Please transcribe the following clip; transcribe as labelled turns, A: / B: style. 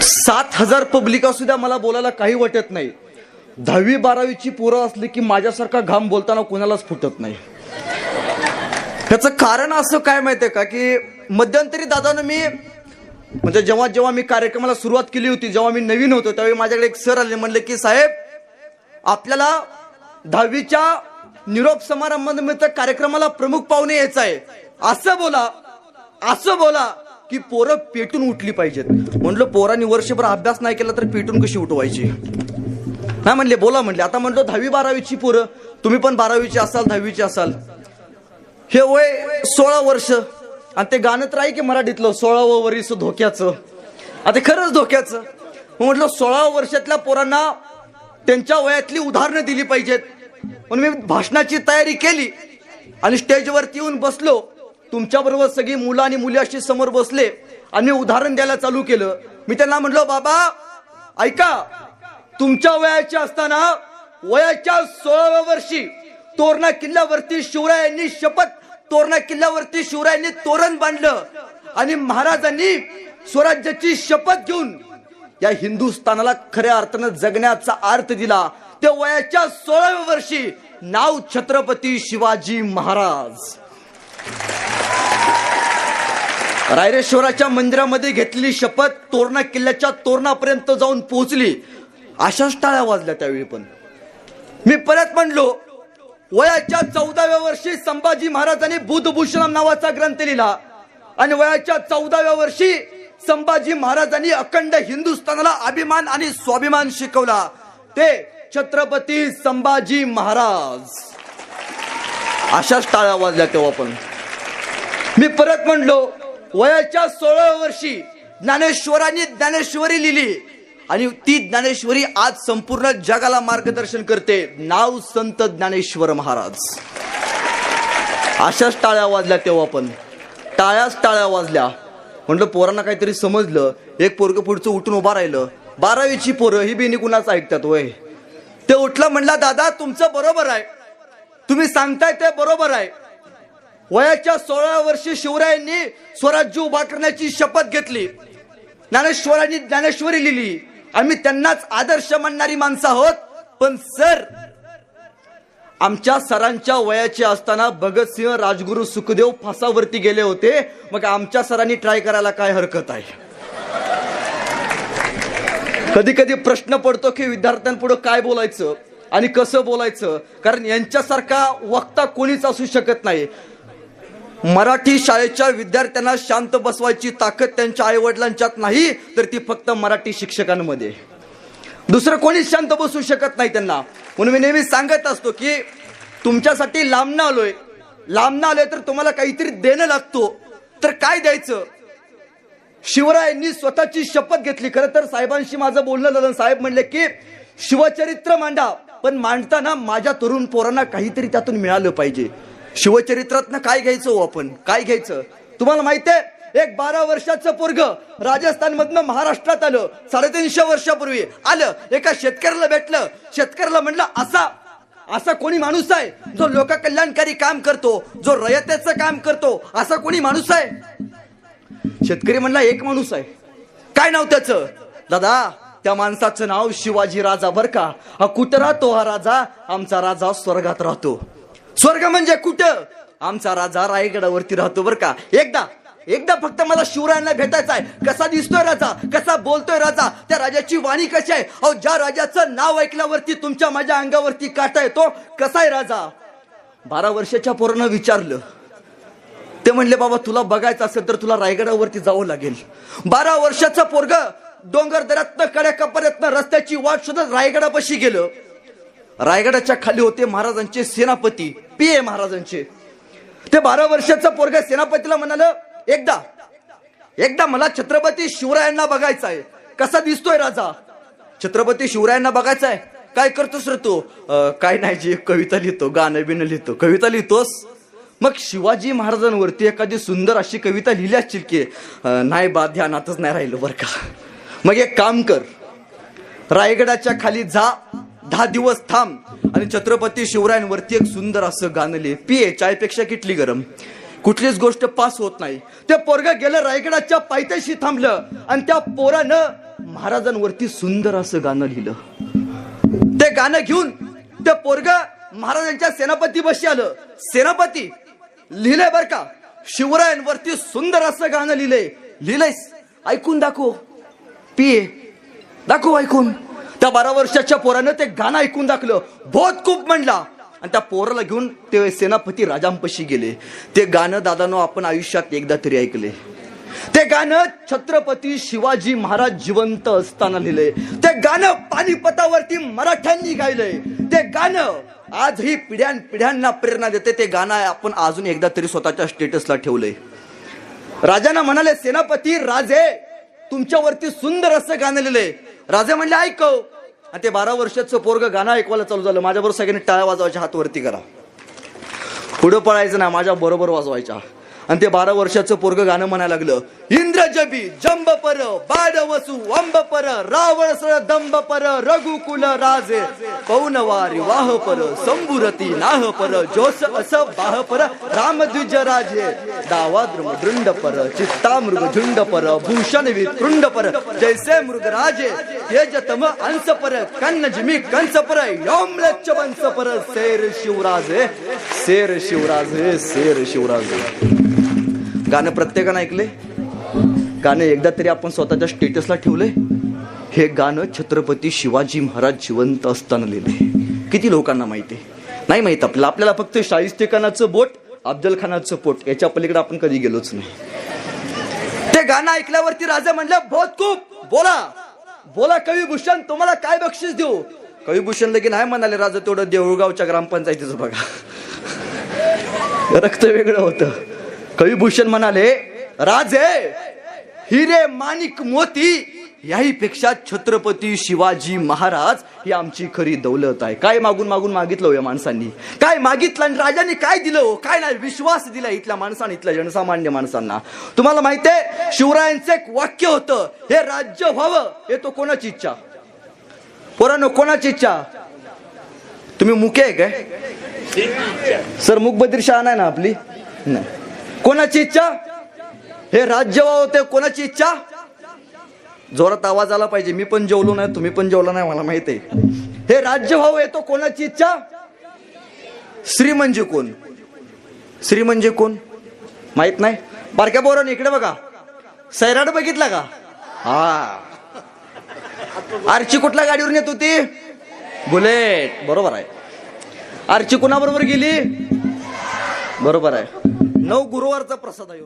A: 7,000 public असू द्या, मला बोलायला काही वाटत नाही. 10वी-12वीची पोरं असली की माझ्यासारखा घाम बोलताना कोणालाच फुटत नाही. त्याचं कारण असं काय माहितीये का, की मध्यंतरी दादानं मी म्हणजे जेव्हा मी कार्यक्रमाला सुरुवात केली होती, जेव्हा मी नवीन होतो त्यावेळी माझ्याकडे एक सर आले, म्हणले की साहेब आपल्याला 10वीच्या निरोप समारंभानिमित्त कार्यक्रमाला प्रमुख पाहुणे यायचं आहे, असं बोला की पोरं पेटून उठली पाहिजेत. म्हणलं पोरांनी वर्षभर अभ्यास नाही केला तर पेटून कशी उठवायची. नाही म्हणले बोला म्हणले. आता म्हणलो 10वी-12वीची पोरं, तुम्ही पण 12वीची असाल 10वीची असाल, हे वय 16 वर्ष आणि ते गाणं तर आहे की मराठीतलं 16वं वर्ष धोक्याचं. आता खरंच धोक्याचं. म्हटलं 16 वर्षातल्या पोरांना त्यांच्या वयातली उदाहरणं दिली पाहिजेत. म्हणून मी भाषणाची तयारी केली आणि स्टेजवरती येऊन बसलो. तुमच्या बरोबर सगळी मुलं आणि मुली अशी समोर बसले आणि मी उदाहरण द्यायला चालू केलं. मी त्यांना म्हटलं बाबा ऐका, तुमच्या वयाच्या असताना वयाच्या 16व्या वर्षी तोरणा किल्ल्यावरती शिवरायांनी तोरणा किल्ल्यावरती शिवरायांनी तोरण बांधलं आणि महाराजांनी स्वराज्याची शपथ घेऊन या हिंदुस्थानाला खऱ्या अर्थानं जगण्याचा अर्थ दिला. ते वयाच्या 16व्या वर्षी नाव छत्रपती शिवाजी महाराज. रायरेश्वराच्या मंदिरामध्ये घेतलेली शपथ तोरणा किल्ल्याच्या तोरणापर्यंत जाऊन पोहोचली. अशाच टाळ्या वाजल्या त्यावेळी. पण मी परत म्हणलो, वयाच्या 14व्या वर्षी संभाजी महाराजांनी बुद्धभूषणम नावाचा ग्रंथ लिहिला आणि वयाच्या 14व्या वर्षी संभाजी महाराजांनी अखंड हिंदुस्थानाला अभिमान आणि स्वाभिमान शिकवला. ते छत्रपती संभाजी महाराज. अशाच टाळ्या वाजल्या तेव्हा. पण मी परत म्हणलो, वयाच्या 16व्या वर्षी ज्ञानेश्वरांनी ज्ञानेश्वरी लिहिली आणि ती ज्ञानेश्वरी आज संपूर्ण जगाला मार्गदर्शन करते. नाव संत ज्ञानेश्वर महाराज. अशाच टाळ्या वाजल्या तेव्हा. पण टाळ्या वाजल्या. म्हटलं पोरांना काहीतरी समजलं. एक पोरग पुढचं उठून उभा राहिलं. 12वीची पोरं ही बिनी कुणाच ऐकतात वय. ते उठलं, म्हणला दादा तुमचं बरोबर आहे, तुम्ही सांगताय ते बरोबर आहे. वयाच्या 16व्या वर्षी शिवरायांनी स्वराज्य उभा करण्याची शपथ घेतली. ज्ञानेश्वरांनी ज्ञानेश्वरी लिहिली. आम्ही त्यांनाच आदर्श मानणारी माणसं आहोत. पण सर, आमच्या सरांच्या वयाचे असताना भगतसिंह, राजगुरू, सुखदेव फासावरती गेले होते. मग आमच्या सरांनी ट्राय करायला काय हरकत आहे. कधी कधी प्रश्न पडतो की विद्यार्थ्यांपुढे काय बोलायचं आणि कसं बोलायचं. कारण यांच्यासारखा वक्ता कोणीच असू शकत नाही. मराठी शाळेच्या विद्यार्थ्यांना शांत बसवायची ताकद त्यांच्या आई वडिलांच्यात नाही, तर ती फक्त मराठी शिक्षकांमध्ये. दुसरं कोणीच शांत बसू शकत नाही त्यांना. म्हणून मी नेहमी सांगत असतो की तुमच्यासाठी लांबनं आलोय तर तुम्हाला काहीतरी देणं लागतो. तर काय द्यायचं. शिवरायांनी स्वतःची शपथ घेतली. खरं तर साहेबांशी माझं बोलणं झालं. साहेब म्हणले की शिवचरित्र मांडा, पण मांडताना माझ्या तरुण पोरांना काहीतरी त्यातून मिळालं पाहिजे. शिवचरित्रातनं काय घ्यायचं हो आपण, काय घ्यायचं. तुम्हाला माहितीये, एक 12 वर्षाचं पोरग राजस्थान मधनं महाराष्ट्रात आलं. 350 वर्षापूर्वी आलं. एका शेतकऱ्याला भेटलं. शेतकऱ्याला म्हणलं असा कोणी माणूस आहे जो लोककल्याणकारी काम करतो, जो रयतेचं काम करतो, असा कोणी माणूस आहे. शेतकरी म्हणला एक माणूस आहे. काय नाव त्याचं. दादा त्या माणसाचं नाव शिवाजी राजा बर का. हा कुठं राहतो हा राजा. आमचा राजा स्वर्गात राहतो. स्वर्ग म्हणजे कुठं. आमचा राजा रायगडावरती राहतो बर का. एकदा फक्त मला शिवरायांना भेटायचं आहे. कसा दिसतोय राजा, कसा बोलतोय राजा, त्या राजाची वाणी कशी आहे. अहो ज्या राजाचं नाव ऐकल्यावरती तुमच्या माझ्या अंगावरती काटा येतो, कसा आहे राजा. 12 वर्षाच्या पोरानं विचारलं. ते म्हणले बाबा तुला बघायचं असेल तर तुला रायगडावरती जावं लागेल. 12 वर्षाचं पोरग डोंगर दऱ्यातनं कड्या कपाऱ्यातनं रस्त्याची वाट शोधत रायगडापाशी गेलं. रायगडाच्या खाली होते महाराजांचे सेनापती पी.ए. महाराजांचे. ते 12 वर्षाचं पोरग सेनापतीला म्हणालं, एकदा मला छत्रपती शिवरायांना बघायचं आहे. कसा दिसतोय राजा. छत्रपती शिवरायांना बघायचं आहे. काय करतोस रे तू. काय नाही जी कविता लिहितो, गाणं बिणं लिहितो. कविता लिहितोस. मग शिवाजी महाराजांवरती एखादी सुंदर अशी कविता लिहिली असतील की. नाही बा ध्यानातच नाही राहिलं बरं का. मग एक काम कर, रायगडाच्या खाली जा, 10 दिवस थांब आणि छत्रपती शिवरायांवरती एक सुंदर असं गाणं लिह. पिये चायपेक्षा किटली गरम. कुठलीच गोष्ट पास होत नाही. ते पोरग गेलं रायगडाच्या पायथ्याशी थांबलं आणि त्या पोरानं महाराजांवरती सुंदर असं गाणं लिहिलं. ते गाणं घेऊन ते पोरग महाराजांच्या सेनापती बशी आलं. सेनापती लिहिलंय बर का, शिवरायांवरती सुंदर असं गाणं लिहिलंयस, ऐकून दाखव. पिये दाखव ऐकून. त्या 12 वर्षाच्या पोरानं ते गाणं ऐकून दाखलं. बहुत खूप म्हणला आणि त्या पोराला घेऊन ते सेनापती राजांपाशी गेले. ते गाणं दादानो आपण आयुष्यात एकदा तरी ऐकले. ते गाणं छत्रपती शिवाजी महाराज जिवंत असताना लिहिलंय. ते गाणं पानिपतावरती मराठ्यांनी गायलंय. ते गाणं आजही पिढ्यांना प्रेरणा देते. ते गाणं आपण अजून एकदा तरी स्वतःच्या स्टेटसला ठेवलंय. राजांना म्हणाले, सेनापती राजे तुमच्यावरती सुंदर असं गाणं लिहिलंय. राजे म्हणले ऐकव. आणि ते 12 वर्षाचं पोरग गाणं ऐकवायला चालू झालं. माझ्याबरोबर सगळ्यांनी टाळ्या वाजवायच्या, हात वरती करा. पुढं पळायचं ना, माझ्या बरोबर वाजवायच्या. आणि ते 12 वर्षाचं पोरग गाणं म्हणायला लागलं. इंद्रजबी जंब पर बाड वसु अंब पर रावण सळ दंब पर रघुकुल राजे पौनवारी वाह पर संबुरती नाह पर जोस अस बाह पर रामद्विज राजे दावाद्र दृंड पर चित्ता मृग झुंड पर भूषण वितृंड पर जैसे मृग राजे तेजतम अंश पर कन्न जिमी कंस पर योमलच्छ वंश पर शेर शिवराजे शेर शिवराजे शेर शिवराजे. गाणं प्रत्येकानं ऐकले. गाणं एकदा तरी आपण स्वतःच्या स्टेटसला ठेवलंय. हे गाणं छत्रपती शिवाजी महाराज जिवंत असताना लिहिलंय. किती लोकांना माहिती नाही माहित. आपल्याला फक्त शाहिस्तेखानाचं बोट, अफजल खानाचं पोट, याच्या पलीकडे आपण कधी गेलोच नाही. ते गाणं ऐकल्यावरती राजा म्हणलं, बहुत खूप, बोला बोला कविभूषण, तुम्हाला काय बक्षीस देऊ. कविभूषण लगेच नाही म्हणाले. राजा तेवढं देऊळगावच्या ग्रामपंचायतीचं बघा, रक्त वेगळं होतं. कविभूषण म्हणाले, राजे हिरे माणिक मोती याहीपेक्षा छत्रपती शिवाजी महाराज ही आमची खरी दौलत आहे. काय मागून मागून मागितलं या माणसांनी, काय मागितलं आणि राजांनी काय दिलं, काय नाही. विश्वास दिला इथल्या माणसांनी, इथल्या जनसामान्य माणसांना. तुम्हाला माहितीये शिवरायांचं एक वाक्य होतं, हे राज्य व्हावं हे तो कोणाची इच्छा. पोरांनो कोणाची इच्छा. तुम्ही मुके आहे काय सर. मुकबधीर शाळा नाही ना आपली. नाही, कोणाची इच्छा. हे राज्य व्हावं ते कोणाची इच्छा. जोरात आवाज आला पाहिजे. मी पण जेवलो नाही, तुम्ही पण जेवला नाही, मला माहित आहे. हे राज्य व्हावं येतो कोणाची इच्छा. श्री म्हणजे कोण. श्री म्हणजे कोण माहित नाही. बारक्या पोरांनी इकडे बघा. सैराट बघितला का. हा, आरची कुठल्या गाडीवर नेत होती. बुलेट. बरोबर आहे. आरची कुणाबरोबर गेली. बरोबर आहे. 9 गुरुवारचा प्रसाद आहे.